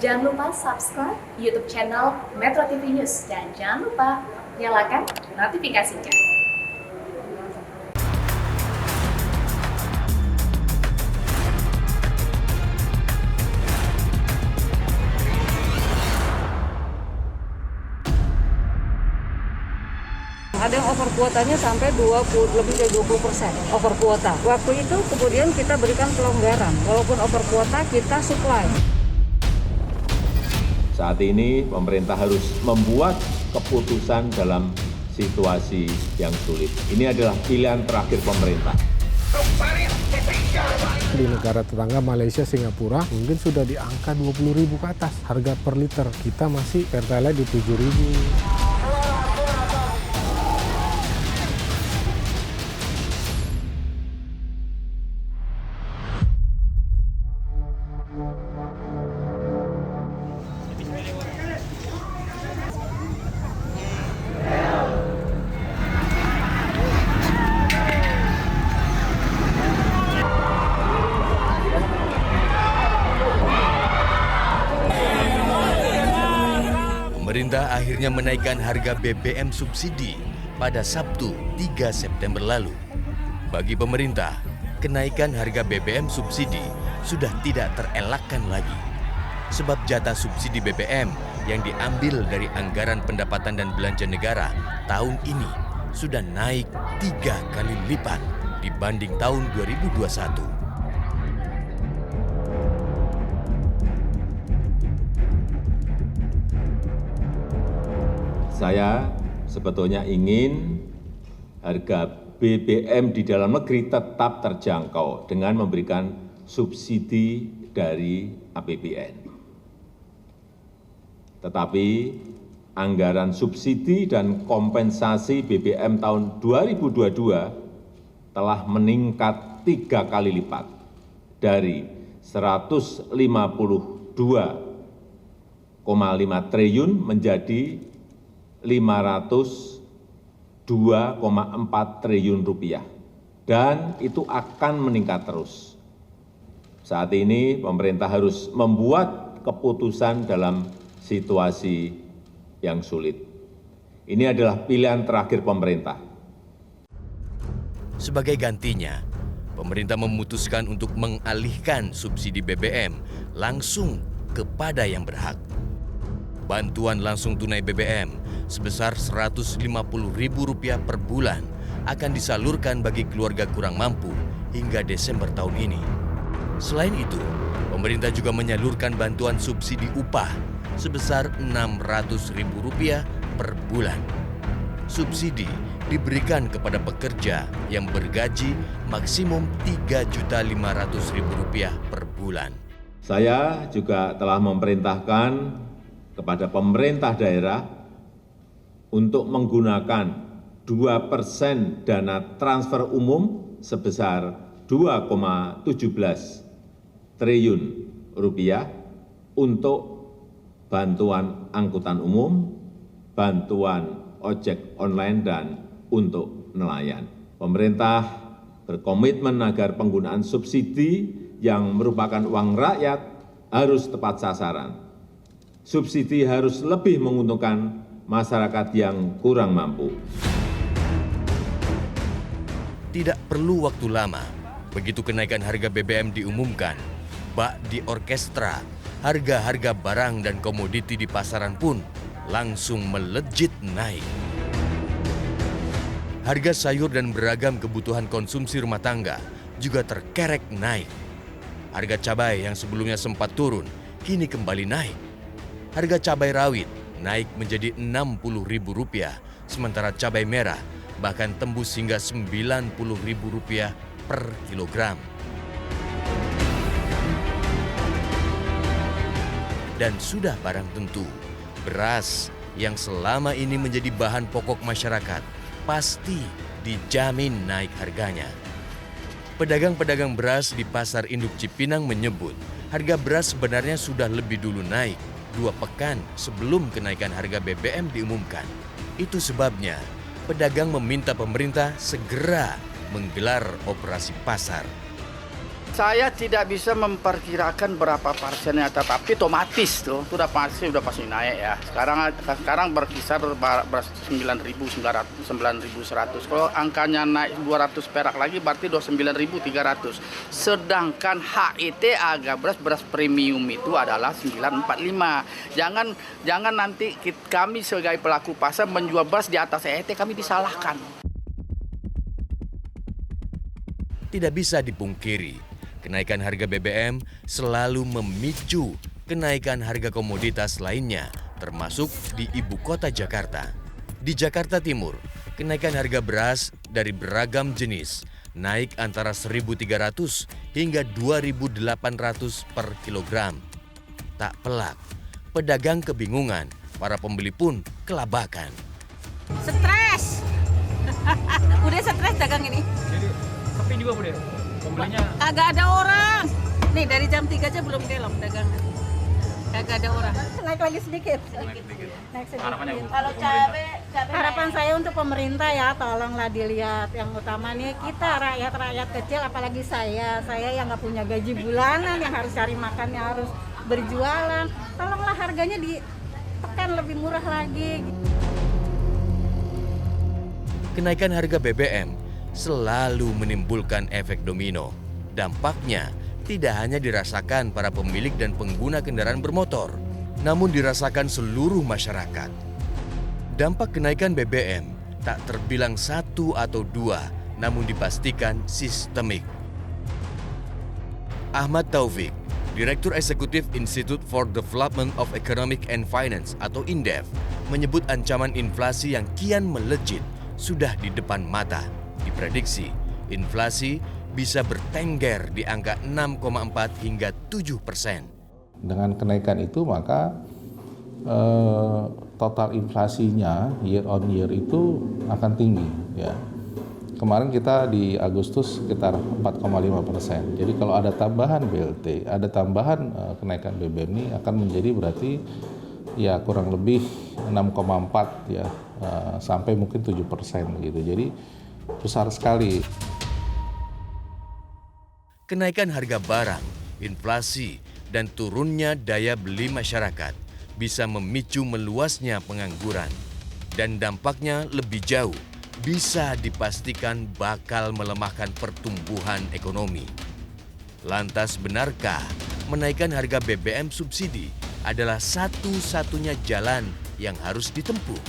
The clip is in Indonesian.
Jangan lupa subscribe YouTube channel Metro TV News dan jangan lupa nyalakan notifikasinya. Ada yang over kuotanya sampai lebih dari 20% over kuota. Waktu itu kemudian kita berikan pelonggaran. Walaupun over kuota kita supply. Saat ini pemerintah harus membuat keputusan dalam situasi yang sulit. Ini adalah pilihan terakhir pemerintah. Di negara tetangga Malaysia, Singapura mungkin sudah di angka 20.000 ke atas harga per liter. Kita masih Pertalite di 7.000. Pemerintah akhirnya menaikkan harga BBM subsidi pada Sabtu 3 September lalu. Bagi pemerintah, kenaikan harga BBM subsidi sudah tidak terelakkan lagi. Sebab jatah subsidi BBM yang diambil dari anggaran pendapatan dan belanja negara tahun ini sudah naik 3 kali lipat dibanding tahun 2021. Saya sebetulnya ingin harga BBM di dalam negeri tetap terjangkau dengan memberikan subsidi dari APBN. Tetapi anggaran subsidi dan kompensasi BBM tahun 2022 telah meningkat 3 kali lipat dari 152,5 triliun menjadi 502,4 triliun rupiah, dan itu akan meningkat terus. Saat ini pemerintah harus membuat keputusan dalam situasi yang sulit. Ini adalah pilihan terakhir pemerintah. Sebagai gantinya, pemerintah memutuskan untuk mengalihkan subsidi BBM langsung kepada yang berhak. Bantuan langsung tunai BBM sebesar Rp150.000 per bulan akan disalurkan bagi keluarga kurang mampu hingga Desember tahun ini. Selain itu, pemerintah juga menyalurkan bantuan subsidi upah sebesar Rp600.000 per bulan. Subsidi diberikan kepada pekerja yang bergaji maksimum Rp3.500.000 per bulan. Saya juga telah memerintahkan kepada pemerintah daerah untuk menggunakan 2% dana transfer umum sebesar Rp2,17 triliun untuk bantuan angkutan umum, bantuan ojek online, dan untuk nelayan. Pemerintah berkomitmen agar penggunaan subsidi yang merupakan uang rakyat harus tepat sasaran. Subsidi harus lebih menguntungkan masyarakat yang kurang mampu. Tidak perlu waktu lama, begitu kenaikan harga BBM diumumkan, bak di orkestra, harga-harga barang dan komoditi di pasaran pun langsung melejit naik. Harga sayur dan beragam kebutuhan konsumsi rumah tangga juga terkerek naik. Harga cabai yang sebelumnya sempat turun, kini kembali naik. Harga cabai rawit naik menjadi Rp60.000, sementara cabai merah bahkan tembus hingga Rp90.000 per kilogram. Dan sudah barang tentu, beras yang selama ini menjadi bahan pokok masyarakat pasti dijamin naik harganya. Pedagang-pedagang beras di Pasar Induk Cipinang menyebut harga beras sebenarnya sudah lebih dulu naik 2 pekan sebelum kenaikan harga BBM diumumkan. Itu sebabnya pedagang meminta pemerintah segera menggelar operasi pasar. Saya tidak bisa memperkirakan berapa persennya, tetapi otomatis tuh sudah pasti naik ya. Sekarang berkisar 9.100. Kalau angkanya naik 200 perak lagi berarti 29.300. Sedangkan HET harga beras premium itu adalah 945. Jangan nanti kami sebagai pelaku pasar menjual beras di atas HET, kami disalahkan. Tidak bisa dipungkiri, kenaikan harga BBM selalu memicu kenaikan harga komoditas lainnya, termasuk di ibu kota Jakarta. Di Jakarta Timur, kenaikan harga beras dari beragam jenis naik antara 1.300 hingga 2.800 per kilogram. Tak pelak, pedagang kebingungan, para pembeli pun kelabakan. Stres. Udah stres dagang ini. Sepi juga Bu, pembelinya. Kagak ada orang. Nih dari jam 3 aja belum kelom dagangan. Kagak ada orang. Naik lagi sedikit. Naik sedikit. Harapannya Bu, Kalau cabai harapan saya untuk pemerintah ya, tolonglah dilihat. Yang utama nih kita rakyat kecil, apalagi saya yang nggak punya gaji bulanan, yang harus cari makan, yang harus berjualan. Tolonglah harganya ditekan lebih murah lagi. Kenaikan harga BBM selalu menimbulkan efek domino. Dampaknya tidak hanya dirasakan para pemilik dan pengguna kendaraan bermotor, namun dirasakan seluruh masyarakat. Dampak kenaikan BBM tak terbilang satu atau dua, namun dipastikan sistemik. Ahmad Taufik, Direktur Eksekutif Institute for Development of Economic and Finance atau INDEF, menyebut ancaman inflasi yang kian melejit sudah di depan mata. Diprediksi, inflasi bisa bertengger di angka 6,4 hingga 7%. Dengan kenaikan itu maka total inflasinya year on year itu akan tinggi. Ya. Kemarin kita di Agustus sekitar 4,5%. Jadi kalau ada tambahan BLT, ada tambahan kenaikan BBM ini akan menjadi berarti ya kurang lebih 6,4 ya sampai mungkin 7% gitu. Jadi besar sekali. Kenaikan harga barang, inflasi, dan turunnya daya beli masyarakat bisa memicu meluasnya pengangguran. Dan dampaknya lebih jauh, bisa dipastikan bakal melemahkan pertumbuhan ekonomi. Lantas benarkah menaikkan harga BBM subsidi adalah satu-satunya jalan yang harus ditempuh?